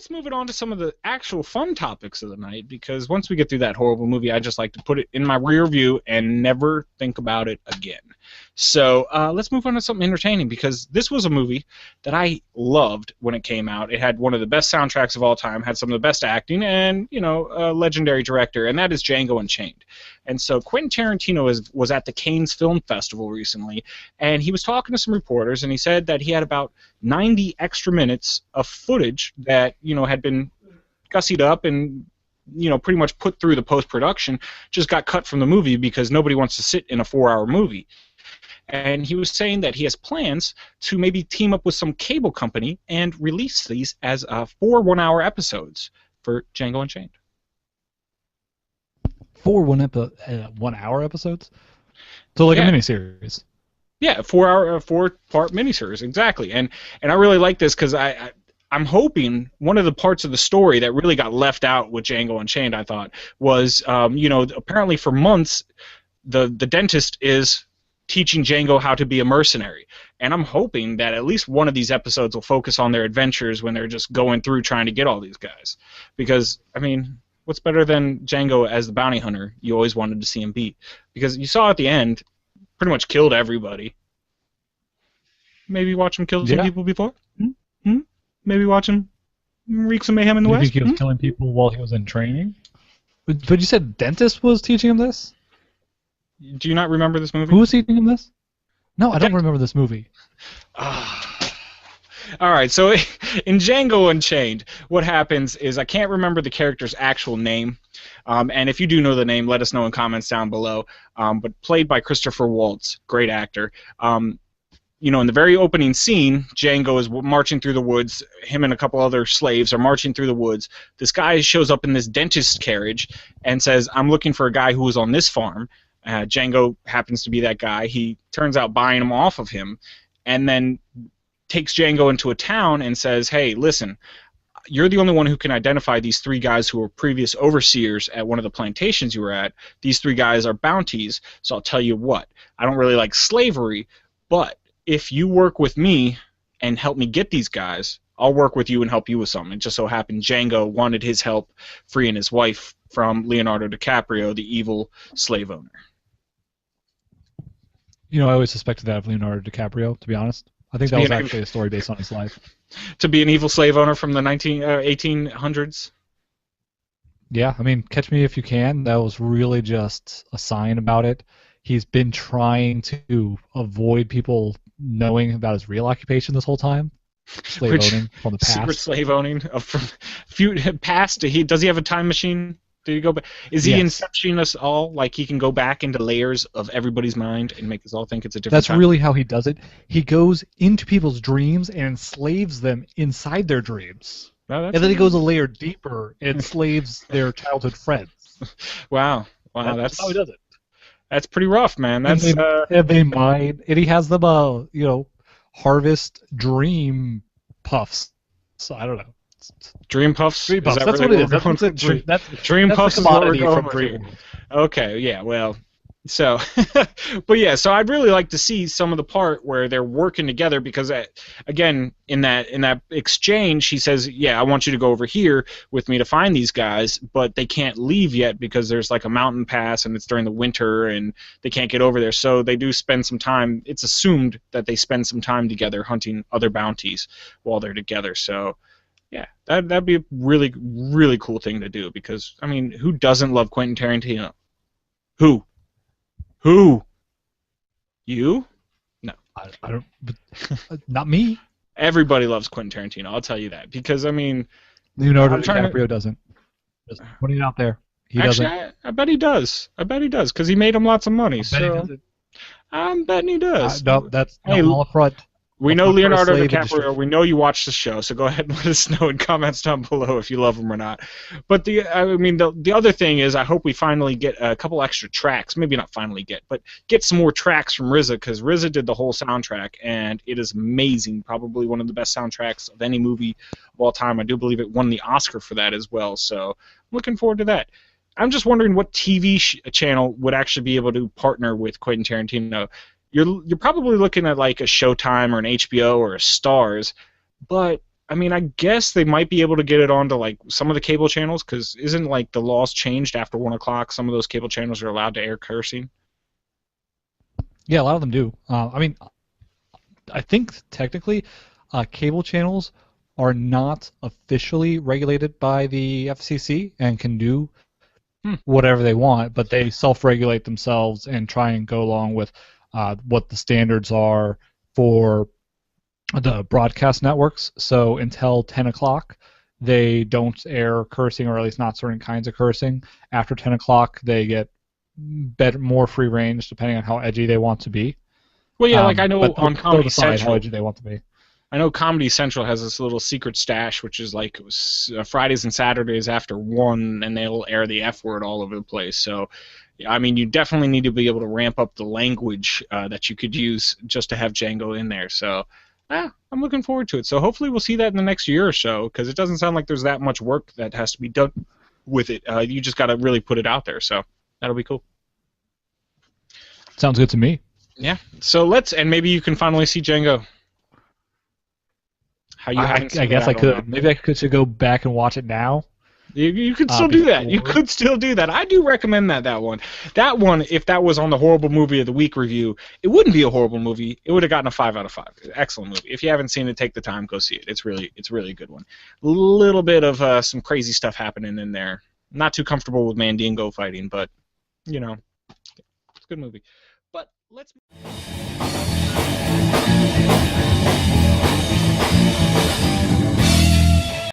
let's move it on to some of the actual fun topics of the night, because once we get through that horrible movie, I just like to put it in my rear view and never think about it again. So let's move on to something entertaining, because this was a movie that I loved when it came out. It had one of the best soundtracks of all time, had some of the best acting, and, you know, a legendary director, and that is Django Unchained. And so Quentin Tarantino was at the Cannes Film Festival recently, and he was talking to some reporters, and he said that he had about 90 extra minutes of footage that, you know, had been gussied up and, you know, pretty much put through the post-production, just got cut from the movie because nobody wants to sit in a 4-hour movie. And he was saying that he has plans to maybe team up with some cable company and release these as 4 one-hour episodes for Django Unchained. 4 1-hour episodes? So like a miniseries. Yeah, 4-part miniseries, exactly. And I really like this because I'm hoping one of the parts of the story that really got left out with Django Unchained, I thought, was, you know, apparently for months the dentist is teaching Django how to be a mercenary. And I'm hoping that at least one of these episodes will focus on their adventures when they're just going through trying to get all these guys. Because, I mean, what's better than Django as the bounty hunter you always wanted to see him beat? Because you saw at the end, pretty much killed everybody. Maybe watch him kill some people before? Maybe watch him wreak some mayhem in the West? You think he was killing people while he was in training? But you said dentist was teaching him this? Do you not remember this movie? Who was teaching him this? No, I don't remember this movie. All right, so in Django Unchained, what happens is I can't remember the character's actual name, and if you do know the name, let us know in comments down below. But played by Christopher Waltz, great actor. You know, in the very opening scene, Django is marching through the woods. Him and a couple other slaves are marching through the woods. This guy shows up in this dentist carriage and says, "I'm looking for a guy who was on this farm." Django happens to be that guy. He turns out buying him off of him, and then takes Django into a town and says, "Hey, listen, you're the only one who can identify these 3 guys who were previous overseers at one of the plantations you were at. These 3 guys are bounties, so I'll tell you what. I don't really like slavery, but if you work with me and help me get these guys, I'll work with you and help you with something." It just so happened Django wanted his help freeing his wife from Leonardo DiCaprio, the evil slave owner. You know, I always suspected that of Leonardo DiCaprio, to be honest. I think that was actually a story based on his life. To be an evil slave owner from the 1800s? Yeah, I mean, Catch Me If You Can, that was really just a sign about it. He's been trying to avoid people knowing about his real occupation this whole time. Slave owning from the past. Secret slave owning from past. Does he have a time machine? Did he go back? Is he incepting us all? Like he can go back into layers of everybody's mind and make us all think it's a different That's time? really how he does it. He goes into people's dreams and enslaves them inside their dreams. And then he goes a layer deeper and enslaves their childhood friends. Wow. That's how he does it. That's pretty rough, man. That's and they mine, and he has them, you know, harvest dream puffs. So I don't know. Dream puffs? Dream puffs. That's what it is. Dream puffs is what we're going from with. Okay, yeah, well, so, but yeah, so I'd really like to see some of the part where they're working together because, again, in that exchange, he says, "Yeah, I want you to go over here with me to find these guys," but they can't leave yet because there's like a mountain pass and it's during the winter and they can't get over there. So they do spend some time. It's assumed that they spend some time together hunting other bounties while they're together. So. Yeah, that'd be a really, really cool thing to do because, I mean, who doesn't love Quentin Tarantino? Who? You? No. I don't. Not me. Everybody loves Quentin Tarantino, I'll tell you that. Because, I mean... Leonardo DiCaprio doesn't. Just putting it out there. He actually, doesn't. I bet he does. I bet he does, because he made him lots of money. I'm betting he does. No, that's all a front. We know Leonardo DiCaprio. We know you watch the show, so go ahead and let us know in comments down below if you love him or not. But the other thing is, I hope we finally get a couple extra tracks. Maybe not finally but get some more tracks from RZA because RZA did the whole soundtrack, and it is amazing. Probably one of the best soundtracks of any movie of all time. I do believe it won the Oscar for that as well. So I'm looking forward to that. I'm just wondering what TV channel would actually be able to partner with Quentin Tarantino. You're probably looking at like a Showtime or an HBO or a Starz, but I mean, I guess they might be able to get it onto like some of the cable channels, because isn't like the laws changed after 1 o'clock? Some of those cable channels are allowed to air cursing. Yeah, a lot of them do. I mean, I think technically, cable channels are not officially regulated by the FCC and can do Hmm. whatever they want, but they self-regulate themselves and try and go along with what the standards are for the broadcast networks. So until 10 o'clock, they don't air cursing, or at least not certain kinds of cursing. After 10 o'clock, they get more free range depending on how edgy they want to be. Well, yeah, like I know But on they'll Comedy decide how Central, edgy they want to be. I know Comedy Central has this little secret stash, which is like Fridays and Saturdays after 1, and they'll air the F word all over the place. So, I mean, you definitely need to be able to ramp up the language that you could use just to have Django in there. So, I'm looking forward to it. So, hopefully, we'll see that in the next year or so, because it doesn't sound like there's that much work that has to be done with it. You just got to really put it out there. So, that'll be cool. Sounds good to me. Yeah. So, and maybe you can finally see Django. How you haven't seen I it, guess I don't know. could. Maybe I should go back and watch it now. You could still do that. You could still do that. I do recommend that one. That one, if that was on the horrible movie of the week review, it wouldn't be a horrible movie. It would have gotten a 5 out of 5. Excellent movie. If you haven't seen it, take the time, go see it. It's really a good one. A little bit of some crazy stuff happening in there. Not too comfortable with Mandingo fighting, but it's a good movie. But let's.